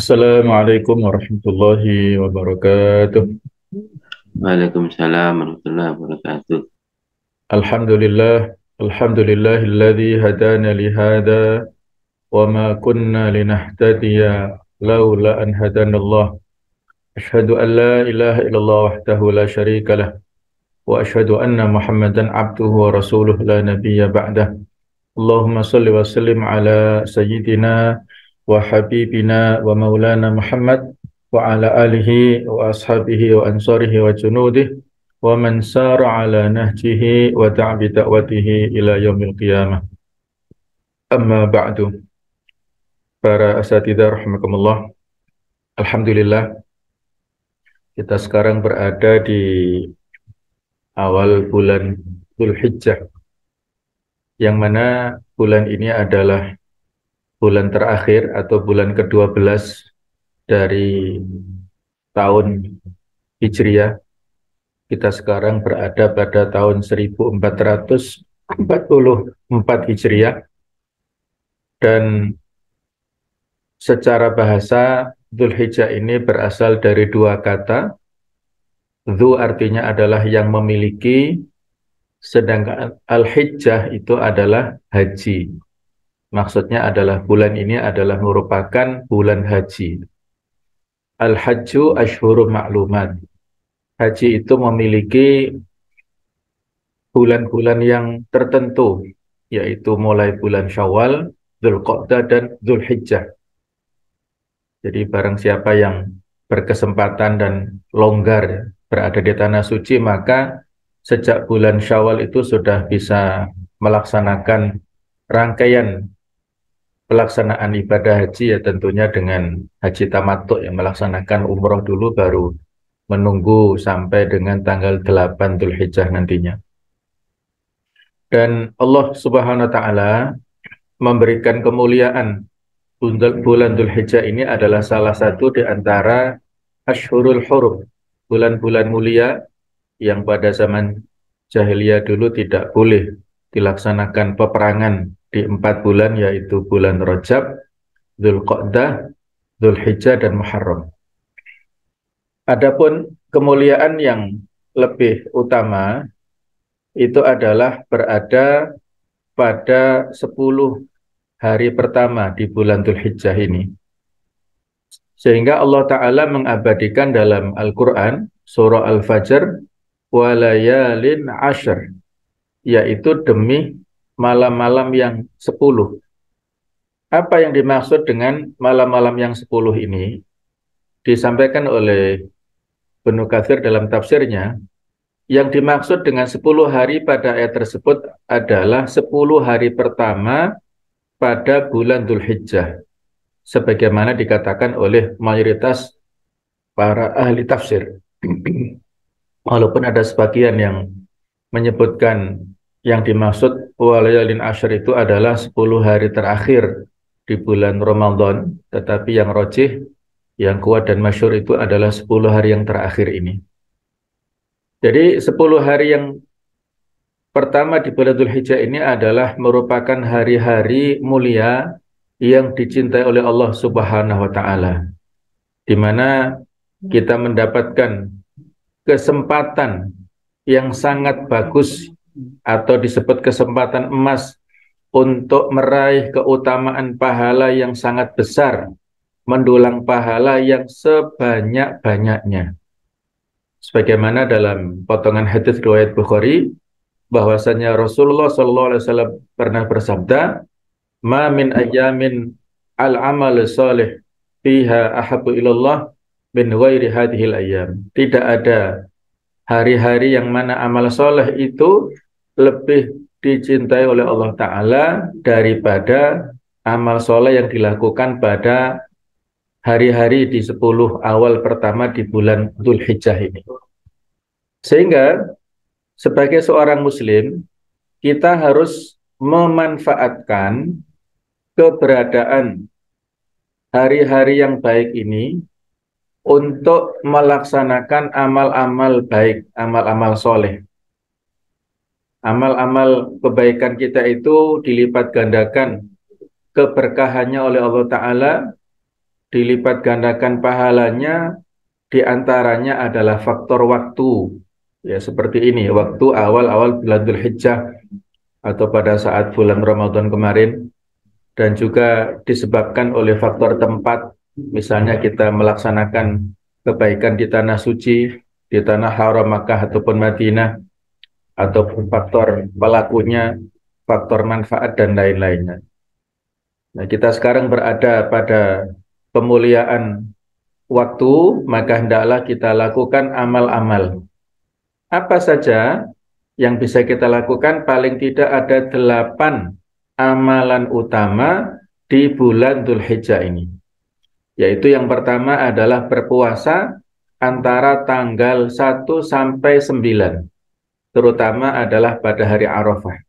Assalamualaikum warahmatullahi wabarakatuh. Waalaikumsalam warahmatullahi wabarakatuh. Alhamdulillah, alhamdulillahilladzi hadana li hada wa ma kunna linahtadiya laula an hadanallah. Asyhadu an la ilaha illallah wahdahu la syarika lah wa asyhadu anna Muhammadan abduhu wa rasuluh la nabiyya ba'dah. Allahumma salli wa sallim ala sayyidina wa habibina wa maulana Muhammad wa ala alihi wa ashabihi wa ansarihi wa junudihi wa man sara ala nahjihi wa ta'bi da'watihi ila yaumil qiyamah. Amma ba'du. Para asatidzah rahimakumullah. Alhamdulillah kita sekarang berada di awal bulan Dzulhijjah, yang mana bulan ini adalah bulan terakhir atau bulan ke-12 dari tahun Hijriah. Kita sekarang berada pada tahun 1444 Hijriah, dan secara bahasa Dzulhijjah ini berasal dari dua kata. Dzu artinya adalah yang memiliki, sedangkan Al-Hijjah itu adalah haji. Maksudnya adalah bulan ini adalah merupakan bulan haji. Al-Hajju Ashhurun Ma'lumat. Haji itu memiliki bulan-bulan yang tertentu, yaitu mulai bulan Syawal, Dzulqa'dah, dan Dzulhijjah. Jadi barang siapa yang berkesempatan dan longgar berada di tanah suci, maka sejak bulan Syawal itu sudah bisa melaksanakan rangkaian pelaksanaan ibadah haji, ya tentunya dengan haji tamattu, yang melaksanakan umroh dulu baru menunggu sampai dengan tanggal 8 Dzulhijjah nantinya. Dan Allah Subhanahu wa taala memberikan kemuliaan bulan Dzulhijjah ini adalah salah satu di antara Ashhurul Hurum, bulan-bulan mulia yang pada zaman jahiliyah dulu tidak boleh dilaksanakan peperangan di 4 bulan, yaitu bulan Rajab, Dzulqa'dah, Dzulhijjah, dan Muharram. Adapun kemuliaan yang lebih utama itu adalah berada pada 10 hari pertama di bulan Dzulhijjah ini. Sehingga Allah Ta'ala mengabadikan dalam Al-Quran, surah Al-Fajr, wa layalin ashr, yaitu demi malam-malam yang 10. Apa yang dimaksud dengan malam-malam yang 10 ini? Disampaikan oleh Ibnu Katsir dalam tafsirnya, yang dimaksud dengan 10 hari pada ayat tersebut adalah 10 hari pertama pada bulan Dzulhijjah, sebagaimana dikatakan oleh mayoritas para ahli tafsir. Walaupun ada sebagian yang menyebutkan yang dimaksud walayalin asyr itu adalah 10 hari terakhir di bulan Ramadan, tetapi yang rajih, yang kuat dan masyhur itu adalah 10 hari yang terakhir ini. Jadi 10 hari yang pertama di bulan Dzulhijjah ini adalah merupakan hari-hari mulia yang dicintai oleh Allah Subhanahu wa taala, di mana kita mendapatkan kesempatan yang sangat bagus atau disebut kesempatan emas untuk meraih keutamaan pahala yang sangat besar, mendulang pahala yang sebanyak-banyaknya. Sebagaimana dalam potongan hadis riwayat Bukhari, bahwasanya Rasulullah SAW pernah bersabda, "Ma min ayyamin al-amal salih fiha ahabbu ilallah min ghairi hadhil ayyam." Tidak ada hari-hari yang mana amal soleh itu lebih dicintai oleh Allah Ta'ala daripada amal soleh yang dilakukan pada hari-hari di 10 awal pertama di bulan Dzulhijjah ini. Sehingga sebagai seorang muslim, kita harus memanfaatkan keberadaan hari-hari yang baik ini untuk melaksanakan amal-amal baik, amal-amal soleh. Amal-amal kebaikan kita itu dilipat gandakan keberkahannya oleh Allah Ta'ala dilipat gandakan pahalanya, diantaranya adalah faktor waktu. Ya, seperti ini, waktu awal-awal bulan Dzulhijjah atau pada saat bulan Ramadan kemarin, dan juga disebabkan oleh faktor tempat. Misalnya kita melaksanakan kebaikan di tanah suci, di tanah haram Makkah ataupun Madinah, ataupun faktor pelakunya, faktor manfaat dan lain-lainnya. Nah, kita sekarang berada pada pemuliaan waktu, maka hendaklah kita lakukan amal-amal. Apa saja yang bisa kita lakukan? Paling tidak ada 8 amalan utama di bulan Dzulhijjah ini. Yaitu yang pertama adalah berpuasa antara tanggal 1 sampai 9, terutama adalah pada hari Arafah.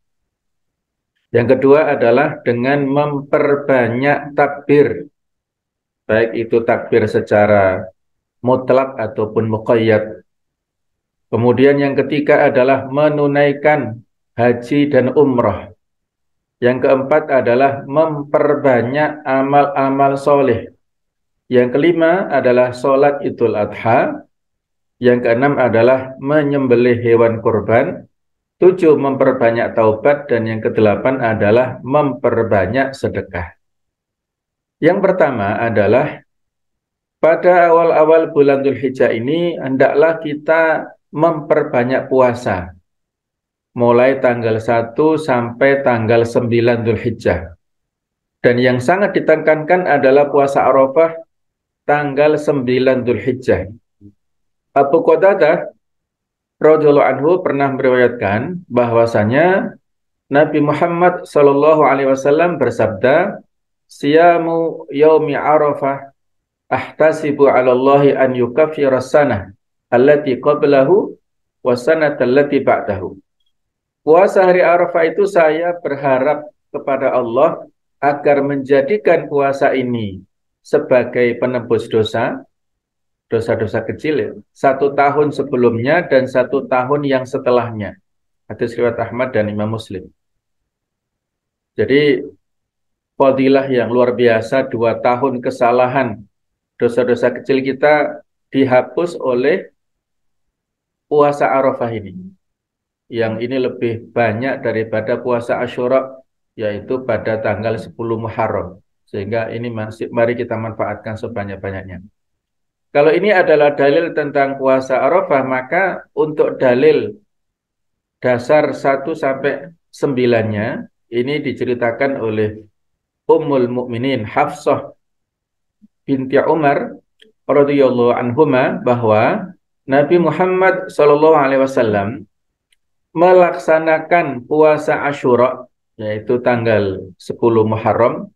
Yang kedua adalah dengan memperbanyak takbir, baik itu takbir secara mutlak ataupun muqayyad. Kemudian yang ketiga adalah menunaikan haji dan umrah. Yang keempat adalah memperbanyak amal-amal soleh. Yang kelima adalah sholat Idul Adha. Yang keenam adalah menyembelih hewan kurban. 7, memperbanyak taubat. Dan yang kedelapan adalah memperbanyak sedekah. Yang pertama adalah pada awal-awal bulan Dzulhijjah ini hendaklah kita memperbanyak puasa. Mulai tanggal 1 sampai tanggal 9 Dzulhijjah. Dan yang sangat ditekankan adalah puasa Arafah tanggal 9 Dzulhijjah. Abu Qatadah radhiyallahu anhu pernah meriwayatkan bahwasanya Nabi Muhammad sallallahu alaihi wasallam bersabda, "Siyamu yaumi Arafah ahtasibu 'ala Allahi an yukaffira as-sanah allati qablahu wa sanata allati ba'dahu." Puasa hari Arafah itu saya berharap kepada Allah agar menjadikan puasa ini sebagai penebus dosa, dosa-dosa kecil ya, 1 tahun sebelumnya dan 1 tahun yang setelahnya. Hadis riwayat Ahmad dan Imam Muslim. Jadi fadilah yang luar biasa, 2 tahun kesalahan, dosa-dosa kecil kita dihapus oleh puasa Arafah ini. Yang ini lebih banyak daripada puasa Asyura, yaitu pada tanggal 10 Muharram. Sehingga ini mari kita manfaatkan sebanyak-banyaknya. Kalau ini adalah dalil tentang puasa Arafah, maka untuk dalil dasar 1 sampai 9-nya, ini diceritakan oleh Ummul Mukminin Hafsah binti Umar radhiyallahu anhuma bahwa Nabi Muhammad sallallahu alaihi wasallam melaksanakan puasa Asyura, yaitu tanggal 10 Muharram,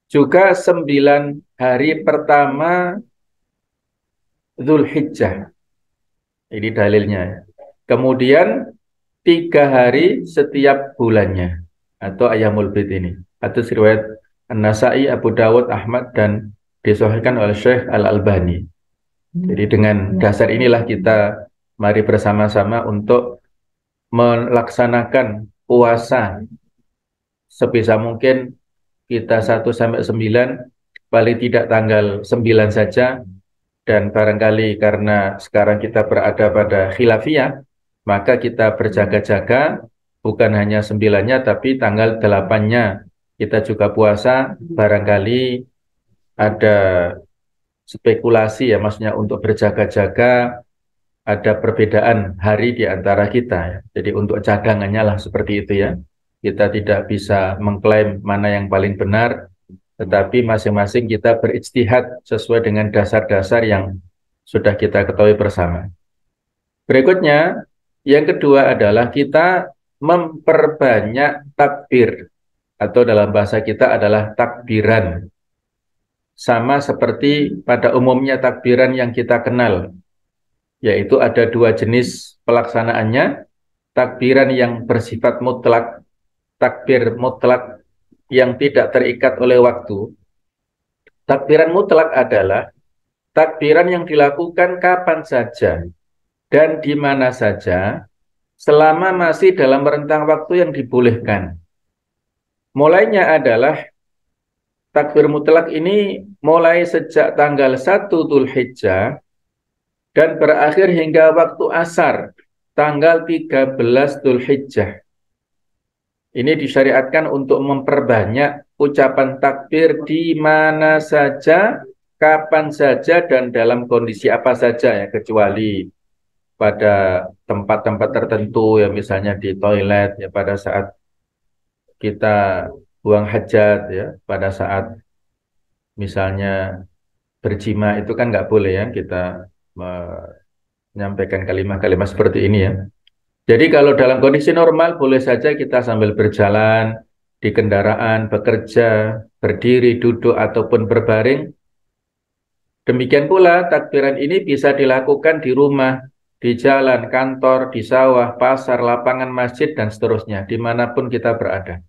juga 9 hari pertama Dzulhijjah. Ini dalilnya. Kemudian 3 hari setiap bulannya, atau Ayyamul Bid ini. Atau riwayat An-Nasa'i, Abu Dawud, Ahmad, dan disahihkan oleh Syekh Al-Albani. Jadi dengan dasar inilah kita mari bersama-sama untuk melaksanakan puasa sebisa mungkin. Kita 1 sampai 9, paling tidak tanggal 9 saja. Dan barangkali karena sekarang kita berada pada khilafiyah, maka kita berjaga-jaga bukan hanya 9-nya tapi tanggal 8-nya kita juga puasa. Barangkali ada spekulasi ya, maksudnya untuk berjaga-jaga ada perbedaan hari di antara kita ya. Jadi untuk cadangannya lah seperti itu ya. Kita tidak bisa mengklaim mana yang paling benar, tetapi masing-masing kita berijtihad sesuai dengan dasar-dasar yang sudah kita ketahui bersama. Berikutnya, yang kedua adalah kita memperbanyak takbir, atau dalam bahasa kita adalah takbiran. Sama seperti pada umumnya takbiran yang kita kenal, yaitu ada 2 jenis pelaksanaannya. Takbiran yang bersifat mutlak, takbir mutlak yang tidak terikat oleh waktu. Takbiran mutlak adalah takbiran yang dilakukan kapan saja dan di mana saja selama masih dalam rentang waktu yang dibolehkan. Mulainya adalah takbir mutlak ini mulai sejak tanggal 1 Dzulhijjah dan berakhir hingga waktu asar tanggal 13 Dzulhijjah. Ini disyariatkan untuk memperbanyak ucapan takbir di mana saja, kapan saja, dan dalam kondisi apa saja ya, kecuali pada tempat-tempat tertentu ya, misalnya di toilet ya, pada saat kita buang hajat ya, pada saat misalnya berjima itu kan nggak boleh ya kita menyampaikan kalimat-kalimat seperti ini ya. Jadi kalau dalam kondisi normal boleh saja kita sambil berjalan di kendaraan, bekerja, berdiri, duduk, ataupun berbaring. Demikian pula takbiran ini bisa dilakukan di rumah, di jalan, kantor, di sawah, pasar, lapangan, masjid, dan seterusnya, dimanapun kita berada.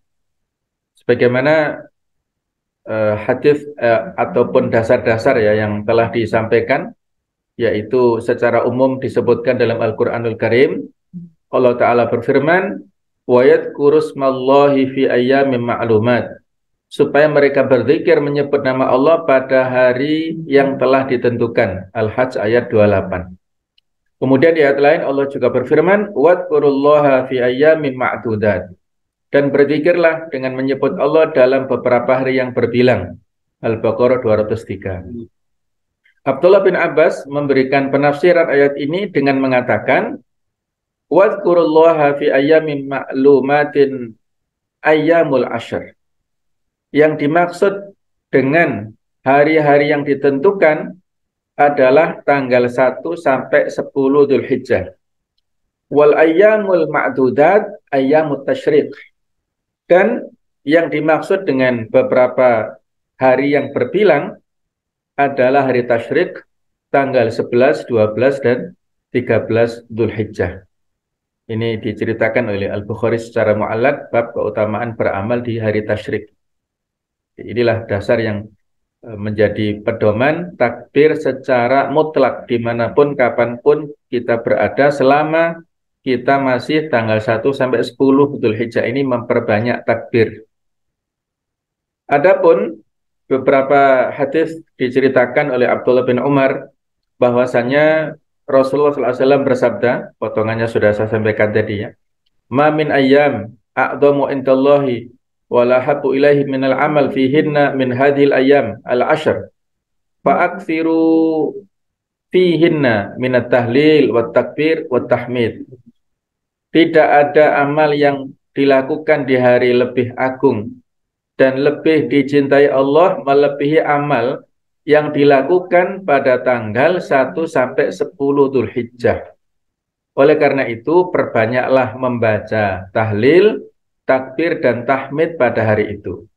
Sebagaimana hadis ataupun dasar-dasar ya yang telah disampaikan, yaitu secara umum disebutkan dalam Al-Quranul Karim. Allah Ta'ala berfirman, wa yadhkuru smallahi fi ayyamin ma'lumat, supaya mereka berzikir menyebut nama Allah pada hari yang telah ditentukan. Al-Hajj ayat 28. Kemudian di ayat lain Allah juga berfirman, wadhkurullaha fi ayyamin ma'dudat, dan berzikirlah dengan menyebut Allah dalam beberapa hari yang berbilang. Al-Baqarah 203. Abdullah bin Abbas memberikan penafsiran ayat ini dengan mengatakan, wadhkurullaha fi ayyamin ma'lumatin ayyamul ashr. Yang dimaksud dengan hari-hari yang ditentukan adalah tanggal 1 sampai 10 Dzulhijjah. Wal ayyamul ma'dudat ayyamut tasyriq. Dan yang dimaksud dengan beberapa hari yang berbilang adalah hari tasyrik, tanggal 11, 12, dan 13 Dzulhijjah. Ini diceritakan oleh Al-Bukhari secara mu'allaq, bab keutamaan beramal di hari tasyrik. Inilah dasar yang menjadi pedoman takbir secara mutlak dimanapun, kapanpun kita berada, selama kita masih tanggal 1 sampai 10 Dzulhijjah ini memperbanyak takbir. Adapun beberapa hadis diceritakan oleh Abdullah bin Umar bahwasanya Rasulullah SAW bersabda, potongannya sudah saya sampaikan tadi ya, ma min ayyam a'dhamu indallahi wa la habbu ilaihi minal amal fihinna min hadhil ayyam al-ashr fa'akthiru fihinna minat tahlil wat takbir wat tahmid. Tidak ada amal yang dilakukan di hari lebih agung dan lebih dicintai Allah melebihi amal yang dilakukan pada tanggal 1 sampai 10 Dzulhijjah. Oleh karena itu, perbanyaklah membaca tahlil, takbir, dan tahmid pada hari itu.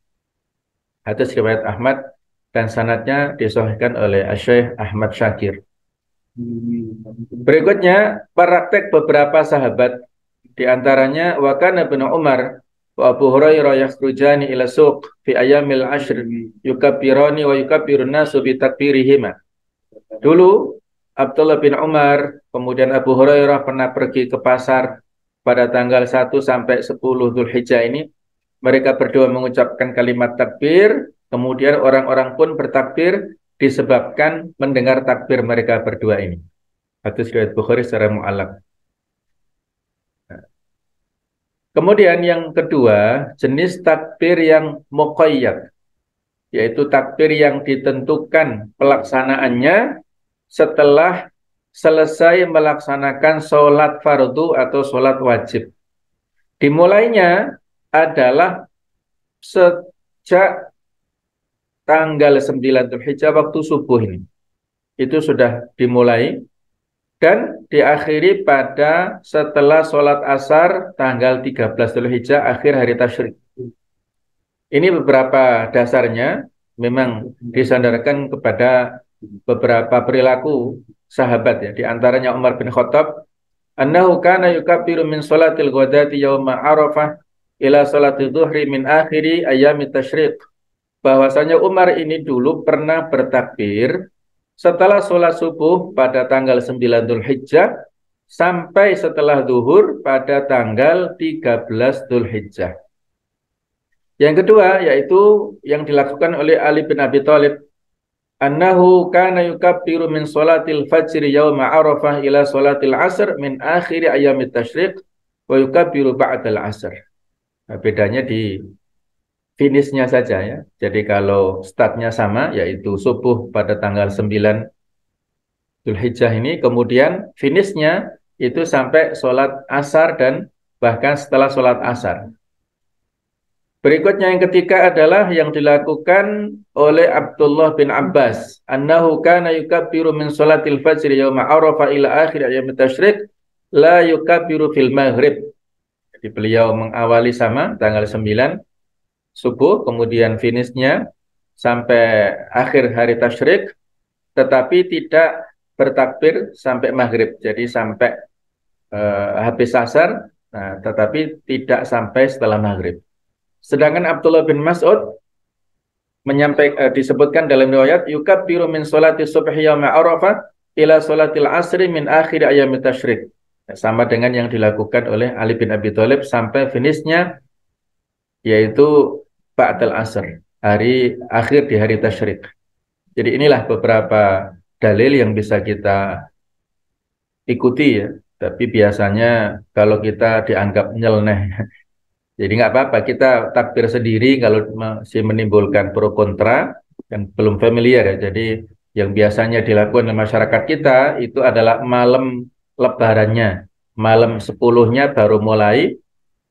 Hadis riwayat Ahmad dan sanadnya disahihkan oleh Syekh Ahmad Syakir. Berikutnya, praktek beberapa sahabat, di antaranya wa kana Ibnu Umar wa Abu Hurairah yakhrujani ila suq fi ayyamil ashr yukabbirani wa yukabbirun nasu bi takbirihima. Dulu Abdullah bin Umar, kemudian Abu Hurairah pernah pergi ke pasar pada tanggal 1 sampai 10 Dzulhijjah ini. Mereka berdua mengucapkan kalimat takbir, kemudian orang-orang pun bertakbir disebabkan mendengar takbir mereka berdua ini. Hadis riwayat Bukhari secara mu'allaq. Kemudian yang kedua, jenis takbir yang muqayyad, yaitu takbir yang ditentukan pelaksanaannya setelah selesai melaksanakan sholat fardu atau sholat wajib. Dimulainya adalah sejak tanggal 9 Dzulhijjah waktu subuh ini. Itu sudah dimulai. Dan diakhiri pada setelah sholat asar tanggal 13 Dzulhijjah, akhir hari tasyrik. Ini beberapa dasarnya memang disandarkan kepada beberapa perilaku sahabat ya. Di antaranya Umar bin Khattab, annahu kana yukabbiru min sholatil ghadati yauma Arafah ila sholatil dhuhri min akhiri ayyamit tasyrik. Bahwasanya Umar ini dulu pernah bertakbir setelah sholat subuh pada tanggal 9 Dzulhijjah sampai setelah zuhur pada tanggal 13 Dzulhijjah. Yang kedua yaitu yang dilakukan oleh Ali bin Abi Thalib, annahu kana yukabbiru min salatil fajr yauma Arafah ila salatil asr min akhir ayyamit tasyriq wa yukabbiru ba'dal asr. Nah, bedanya di finishnya saja ya. Jadi kalau startnya sama yaitu subuh pada tanggal 9 Dzulhijjah ini, kemudian finishnya itu sampai sholat asar dan bahkan setelah sholat asar. Berikutnya yang ketiga adalah yang dilakukan oleh Abdullah bin Abbas, annahu kana yukabbiru min sholatil fajr yauma Arafah ila akhir ayyamit tasyrik la yukabbiru fil maghrib. Jadi beliau mengawali sama tanggal 9 subuh, kemudian finishnya sampai akhir hari tasyrik, tetapi tidak bertakbir sampai maghrib. Jadi sampai habis asar, nah, tetapi tidak sampai setelah maghrib. Sedangkan Abdullah bin Mas'ud disebutkan dalam riwayat yukabbiru min sholati subhi yauma Arafah ila sholatil asri min akhir ayyamit tasyrik. Sama dengan yang dilakukan oleh Ali bin Abi Thalib sampai finishnya yaitu ba'dal asr, hari akhir di hari tasyrik. Jadi inilah beberapa dalil yang bisa kita ikuti ya. Tapi biasanya kalau kita dianggap nyeleneh, jadi nggak apa-apa, kita takbir sendiri kalau masih menimbulkan pro kontra dan belum familiar ya. Jadi yang biasanya dilakukan oleh masyarakat kita itu adalah malam lebarannya, malam 10-nya baru mulai.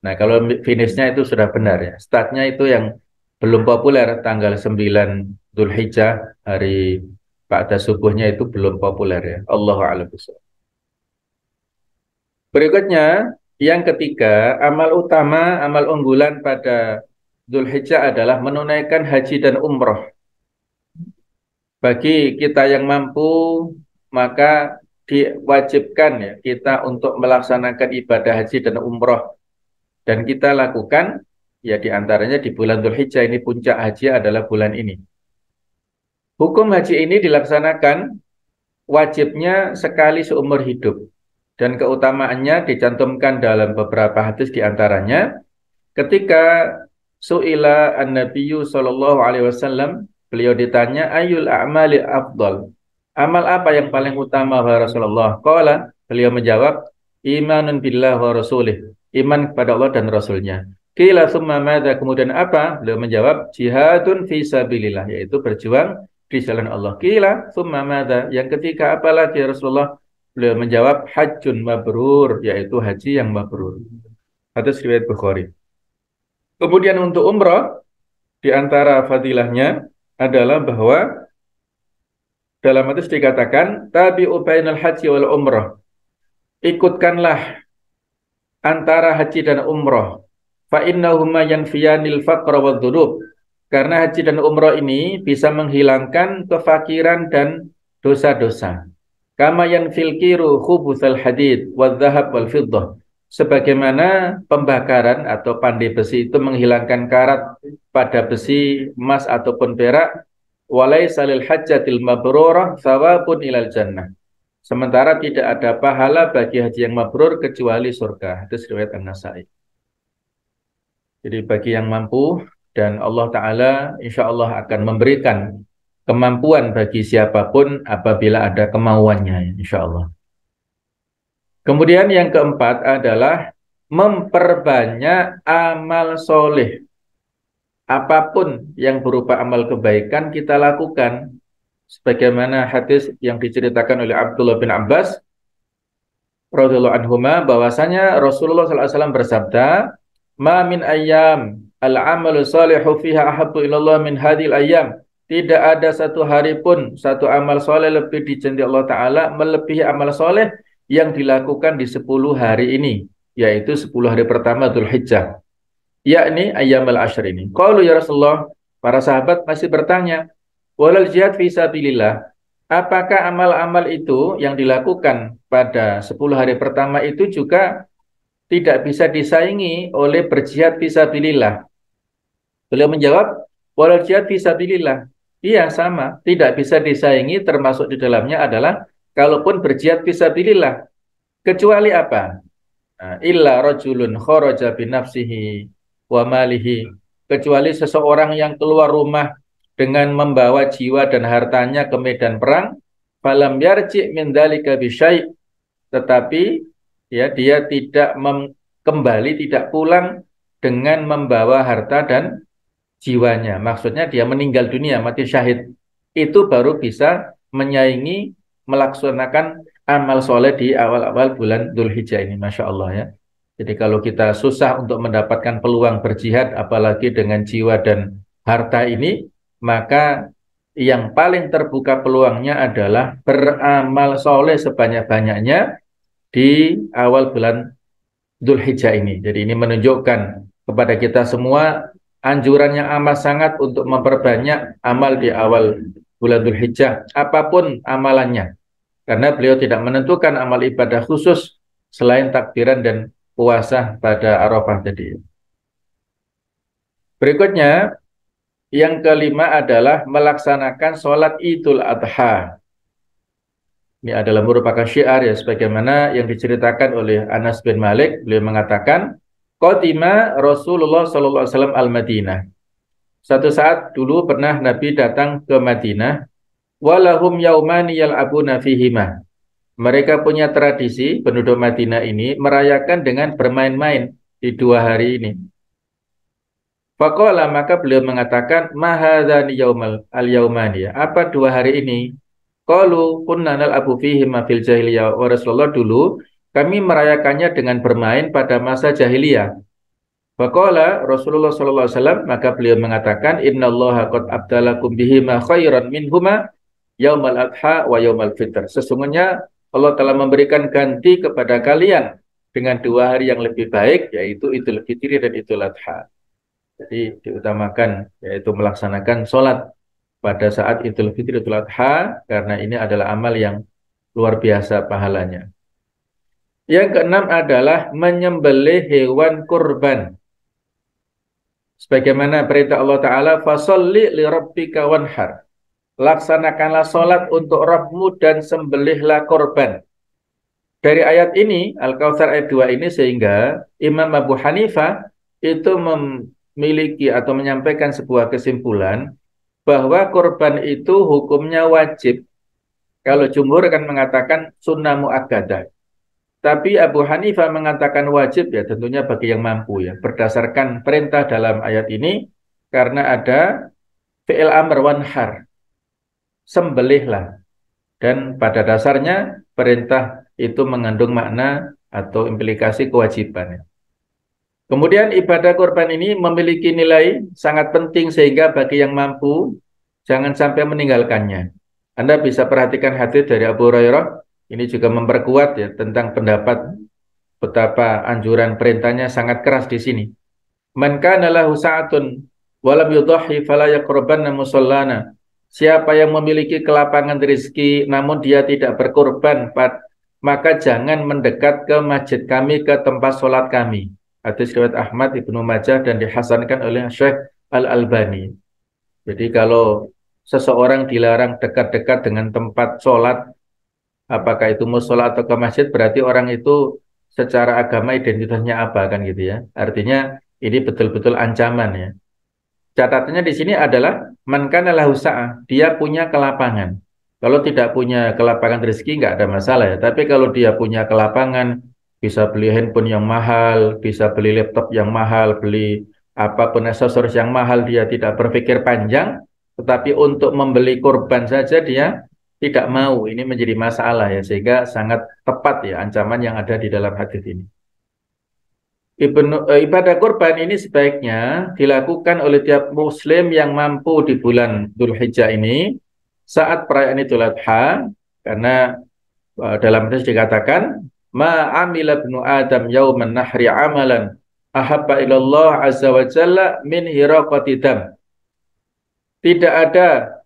Nah kalau finishnya itu sudah benar ya. Startnya itu yang belum populer, tanggal 9 Dzulhijjah, hari pada subuhnya itu belum populer ya. Allahu a'lam bishawab. Berikutnya, yang ketiga, amal utama, amal unggulan pada Dzulhijjah adalah menunaikan haji dan umroh. Bagi kita yang mampu, maka diwajibkan ya kita untuk melaksanakan ibadah haji dan umroh. Dan kita lakukan, ya diantaranya di bulan Dzulhijjah ini, puncak haji adalah bulan ini. Hukum haji ini dilaksanakan wajibnya sekali seumur hidup. Dan keutamaannya dicantumkan dalam beberapa hadis, diantaranya ketika su'ila an-nabiyyu sallallahu alaihi wasallam, beliau ditanya ayul a'mali afdal, amal apa yang paling utama wahai Rasulullah? Qala, beliau menjawab imanun billah wa rasulih, iman kepada Allah dan Rasulnya. Qila summa madza, kemudian apa? Beliau menjawab jihadun fi sabilillah, yaitu berjuang di jalan Allah. Qila summa madza, yang ketiga apalagi ya Rasulullah? Beliau menjawab hajjun mabrur, yaitu haji yang mabrur. Hadis riwayat Bukhari. Kemudian untuk umrah, di antara fadilahnya adalah bahwa dalam hadis dikatakan tabi'u bainal haji wal umrah. Ikutkanlah antara haji dan umrah. Fa innahuma yanfiyanil faqra wad dzunub. Karena haji dan umrah ini bisa menghilangkan kefakiran dan dosa-dosa. Kama yanfil kiru khubutsal hadid wadh-dhahab wal fiddah. Sebagaimana pembakaran atau pandai besi itu menghilangkan karat pada besi, emas ataupun perak, walaysa lil hajjatil mabrurah thawabun ilal jannah. Sementara tidak ada pahala bagi haji yang mabrur kecuali surga. Hadis riwayat An-Nasa'i. Jadi bagi yang mampu, dan Allah Ta'ala insya Allah akan memberikan kemampuan bagi siapapun apabila ada kemauannya, insya Allah. Kemudian yang keempat adalah memperbanyak amal soleh. Apapun yang berupa amal kebaikan kita lakukan. Sebagaimana hadis yang diceritakan oleh Abdullah bin Abbas radhiyallahu anhuma, bahwasanya Rasulullah SAW bersabda, "Ma min ayyam al-amalu salihu fiha ahabbu ilallah min hadhil ayyam." Tidak ada satu hari pun satu amal soleh lebih dicintai Allah Ta'ala melebihi amal soleh yang dilakukan di 10 hari ini, yaitu 10 hari pertama Dzulhijjah, yakni ayyamul ashr ini. Qalu ya Rasulullah, para sahabat masih bertanya, walal jihad fi sabilillah, apakah amal-amal itu yang dilakukan pada 10 hari pertama itu juga tidak bisa disaingi oleh berjihad fi sabilillah? Beliau menjawab, walal jihad fi sabilillah, iya sama, tidak bisa disaingi, termasuk di dalamnya adalah kalaupun berjihad fisabilillah, kecuali apa? Illa rajulun kharaja binafsihi wa malihi kecuali seseorang yang keluar rumah dengan membawa jiwa dan hartanya ke medan perang, falam yarji min dzalika bisyai', tetapi ya dia tidak kembali, tidak pulang dengan membawa harta dan jiwanya. Maksudnya dia meninggal dunia, mati syahid. Itu baru bisa menyaingi melaksanakan amal soleh di awal-awal bulan Dzulhijjah ini, Masya Allah ya. Jadi kalau kita susah untuk mendapatkan peluang berjihad, apalagi dengan jiwa dan harta ini, maka yang paling terbuka peluangnya adalah beramal soleh sebanyak-banyaknya di awal bulan Dzulhijjah ini. Jadi ini menunjukkan kepada kita semua anjuran yang amat sangat untuk memperbanyak amal di awal bulan Dzulhijjah, apapun amalannya. Karena beliau tidak menentukan amal ibadah khusus selain takbiran dan puasa pada Arafah tadi. Berikutnya, yang kelima adalah melaksanakan sholat Idul Adha. Ini adalah merupakan syiar ya, sebagaimana yang diceritakan oleh Anas bin Malik. Beliau mengatakan, qadima Rasulullah sallallahu alaihi wasallam al-Madinah. Satu saat dulu pernah Nabi datang ke Madinah, walahum yaumani yal'abuna fihima. Mereka punya tradisi, penduduk Madinah ini merayakan dengan bermain-main di 2 hari ini. Faqala, maka beliau mengatakan, ma hadzani al-yaumani, apa 2 hari ini? Qalu kunna nal'abu fihima fil jahiliyah, wa Rasulullah, dulu kami merayakannya dengan bermain pada masa jahiliyah. Faqala Rasulullah sallallahu alaihi wasallam, maka beliau mengatakan, innallaha qad abdalakum bihima khairan minhuma yaumal adha wa yaumal fitr. Sesungguhnya Allah telah memberikan ganti kepada kalian dengan 2 hari yang lebih baik, yaitu Idul Fitri dan Idul Adha. Jadi diutamakan yaitu melaksanakan sholat pada saat Idul Fitri, Idul Adha, karena ini adalah amal yang luar biasa pahalanya. Yang keenam adalah menyembelih hewan kurban. Sebagaimana perintah Allah Ta'ala, fasolli li rabbika wanhar. Laksanakanlah sholat untuk Rabbmu dan sembelihlah korban. Dari ayat ini, Al-Kautsar ayat 2 ini, sehingga Imam Abu Hanifah itu memiliki atau menyampaikan sebuah kesimpulan bahwa korban itu hukumnya wajib. Kalau jumhur akan mengatakan sunnah muakkadah. Tapi Abu Hanifah mengatakan wajib, ya tentunya bagi yang mampu ya. Berdasarkan perintah dalam ayat ini, karena ada fi'il amr wanhar, sembelihlah. Dan pada dasarnya perintah itu mengandung makna atau implikasi kewajiban. Kemudian ibadah kurban ini memiliki nilai sangat penting sehingga bagi yang mampu jangan sampai meninggalkannya. Anda bisa perhatikan hadis dari Abu Hurairah, ini juga memperkuat ya tentang pendapat betapa anjuran perintahnya sangat keras di sini. Man kana lahu sa'atun wa lam yudhhi fala yaqrabanna musallana. Siapa yang memiliki kelapangan rezeki namun dia tidak berkorban, maka jangan mendekat ke masjid kami, ke tempat sholat kami. Hadis riwayat Ahmad, Ibnu Majah, dan dihasankan oleh Syekh Al-Albani. Jadi kalau seseorang dilarang dekat-dekat dengan tempat sholat, apakah itu mushola atau ke masjid, berarti orang itu secara agama identitasnya apa kan gitu ya. Artinya ini betul-betul ancaman ya. Catatannya di sini adalah man kana lahu sa'ah, dia punya kelapangan. Kalau tidak punya kelapangan rezeki nggak ada masalah ya. Tapi kalau dia punya kelapangan, bisa beli handphone yang mahal, bisa beli laptop yang mahal, beli apapun aksesoris yang mahal, dia tidak berpikir panjang, tetapi untuk membeli korban saja dia tidak mau. Ini menjadi masalah ya, sehingga sangat tepat ya ancaman yang ada di dalam hadis ini. Ibadah kurban ini sebaiknya dilakukan oleh tiap muslim yang mampu di bulan Dzulhijjah ini saat perayaan Idul Adha, karena dalam hadis dikatakan ma amila ibnu adam yauman nahri amalan ahabba ilallah azza wa jalla min hiraqati dam. Tidak ada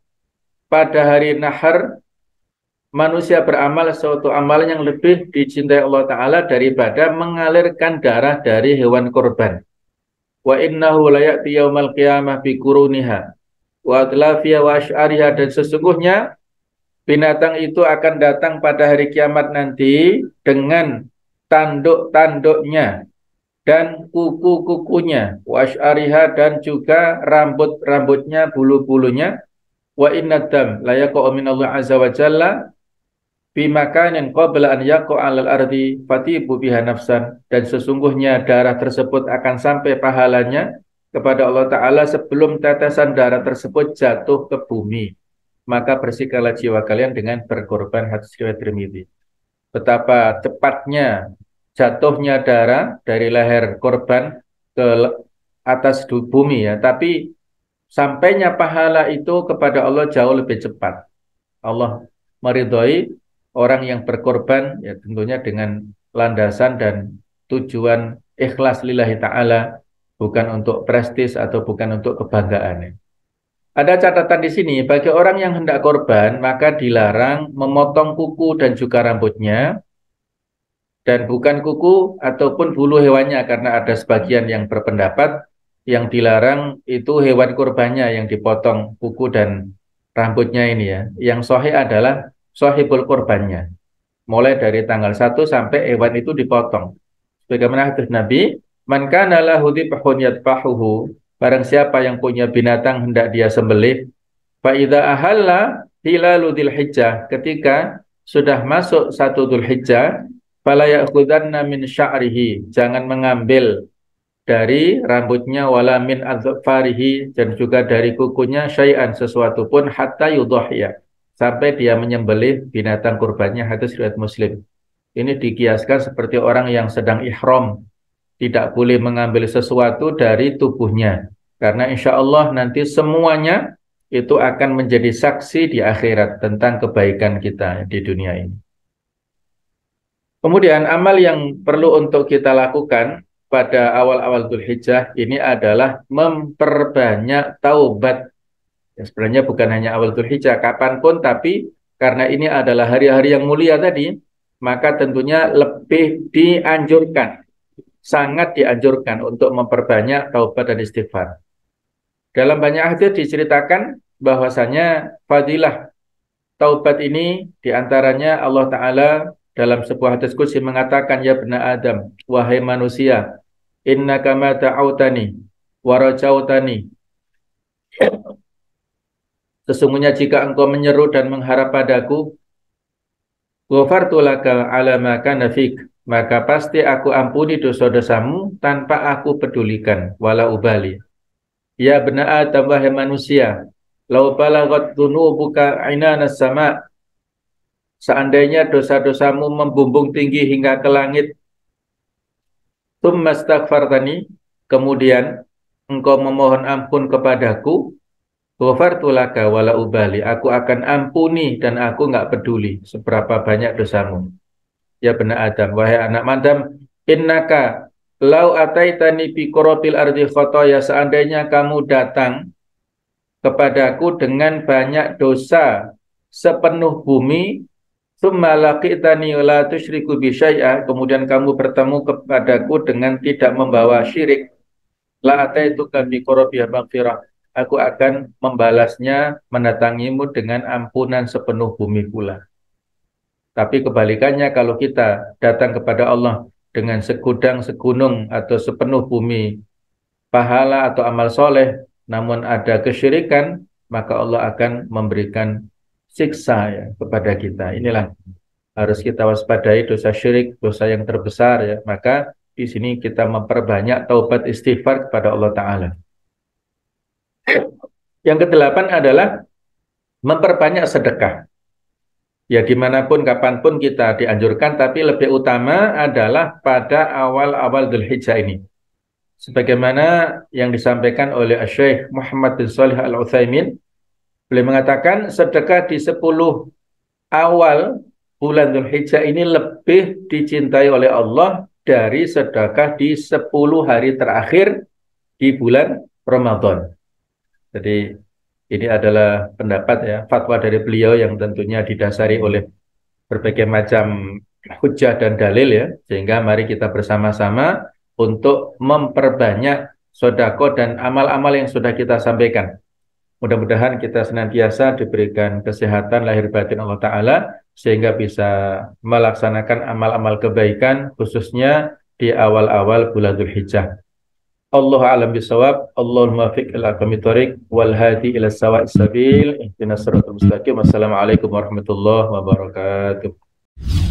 pada hari nahar manusia beramal suatu amalan yang lebih dicintai Allah Ta'ala daripada mengalirkan darah dari hewan korban. Wa innahu layati yaumal qiyamah bi quruniha wa adlafiha wa asy'ariha, dan sesungguhnya binatang itu akan datang pada hari kiamat nanti dengan tanduk-tanduknya dan kuku-kukunya, wa asy'ariha dan juga rambut-rambutnya, bulu-bulunya, wa inna dam la yaqa'u minallah azza wa jalla fi makanin qabla an yaqa'a 'alal ardi fatibu biha nafsan, dan sesungguhnya darah tersebut akan sampai pahalanya kepada Allah Ta'ala sebelum tetesan darah tersebut jatuh ke bumi. Maka bersihkanlah jiwa kalian dengan berkorban. Hadis riwayat Tirmidzi. Betapa cepatnya jatuhnya darah dari leher korban ke atas bumi ya, tapi sampainya pahala itu kepada Allah jauh lebih cepat. Allah meridhoi orang yang berkorban ya tentunya dengan landasan dan tujuan ikhlas lillahi ta'ala, bukan untuk prestis atau bukan untuk kebanggaan. Ada catatan di sini, bagi orang yang hendak korban maka dilarang memotong kuku dan juga rambutnya, dan bukan kuku ataupun bulu hewannya, karena ada sebagian yang berpendapat yang dilarang itu hewan kurbannya yang dipotong kuku dan rambutnya ini ya. Yang sahih adalah sahibul kurbannya. Mulai dari tanggal 1 sampai hewan itu dipotong. Bagaimana hadis Nabi, "Man kana lahu dhibhun yadbahuhu", barang siapa yang punya binatang hendak dia sembelih, fa idza ahalla hilalu dzulhijjah, ketika sudah masuk 1 Dzulhijjah, fala ya'khudanna min sya'rihi, jangan mengambil dari rambutnya, wala min adzfarihi, dan juga dari kukunya, syai'an sesuatu pun, hatta yudhhiya, sampai dia menyembelih binatang kurbannya. Hadis riwayat Muslim. Ini dikiaskan seperti orang yang sedang ihram, tidak boleh mengambil sesuatu dari tubuhnya, karena insya Allah nanti semuanya itu akan menjadi saksi di akhirat tentang kebaikan kita di dunia ini. Kemudian amal yang perlu untuk kita lakukan pada awal-awal Dzulhijjah ini adalah memperbanyak taubat. Ya, sebenarnya bukan hanya awal Dzulhijjah, kapanpun, tapi karena ini adalah hari-hari yang mulia tadi, maka tentunya lebih dianjurkan, sangat dianjurkan untuk memperbanyak taubat dan istighfar. Dalam banyak hadis diceritakan bahwasanya fadilah taubat ini diantaranya Allah Ta'ala dalam sebuah hadis qudsi mengatakan, "Ya bani Adam, wahai manusia, innaka ma ta'autani wa rajautani." Sesungguhnya jika engkau menyeru dan mengharap padaku, ghafartu laka ala ma kana fik, maka pasti aku ampuni dosa-dosamu tanpa aku pedulikan, wala ubali. Ya bani Adam, wahai manusia, lau balaghat dzunubuka inanas sama, seandainya dosa-dosamu membumbung tinggi hingga ke langit, tsumma astaghfartani, kemudian engkau memohon ampun kepadaku, ghafartu laka wala ubali, aku akan ampuni dan aku nggak peduli seberapa banyak dosamu. Ya bani Adam, wahai anak Adam, innaka lau ataitani bi qurabil ardi khotoya, seandainya kamu datang kepadaku dengan banyak dosa sepenuh bumi, tsumma laqitani la tusyriku bi syai'a, kemudian kamu bertemu kepadaku dengan tidak membawa syirik, la ataituka bi qurabiha maghfirah, aku akan membalasnya, mendatangimu dengan ampunan sepenuh bumi pula. Tapi kebalikannya, kalau kita datang kepada Allah dengan segudang, segunung, atau sepenuh bumi pahala atau amal soleh, namun ada kesyirikan, maka Allah akan memberikan siksa ya kepada kita. Inilah harus kita waspadai dosa syirik, dosa yang terbesar ya. Maka di sini kita memperbanyak taubat istighfar kepada Allah Ta'ala. Yang kedelapan adalah memperbanyak sedekah. Ya dimanapun, kapanpun kita dianjurkan, tapi lebih utama adalah pada awal-awal Dzulhijjah ini. Sebagaimana yang disampaikan oleh Syekh Muhammad bin Shalih Al-Utsaimin, beliau mengatakan sedekah di 10 awal bulan Dzulhijjah ini lebih dicintai oleh Allah dari sedekah di 10 hari terakhir di bulan Ramadan. Jadi ini adalah pendapat ya, fatwa dari beliau yang tentunya didasari oleh berbagai macam hujjah dan dalil ya, sehingga mari kita bersama-sama untuk memperbanyak sedekah dan amal-amal yang sudah kita sampaikan. Mudah-mudahan kita senantiasa diberikan kesehatan lahir batin Allah Ta'ala, sehingga bisa melaksanakan amal-amal kebaikan, khususnya di awal-awal bulan Dzulhijjah. Allahu a'lam bisawab. Allahul muwaffiq ila aqwamit thoriq wal hadi ila sawa'is sabil. Ihdinas siratal mustaqim. Wassalamualaikum warahmatullahi wabarakatuh.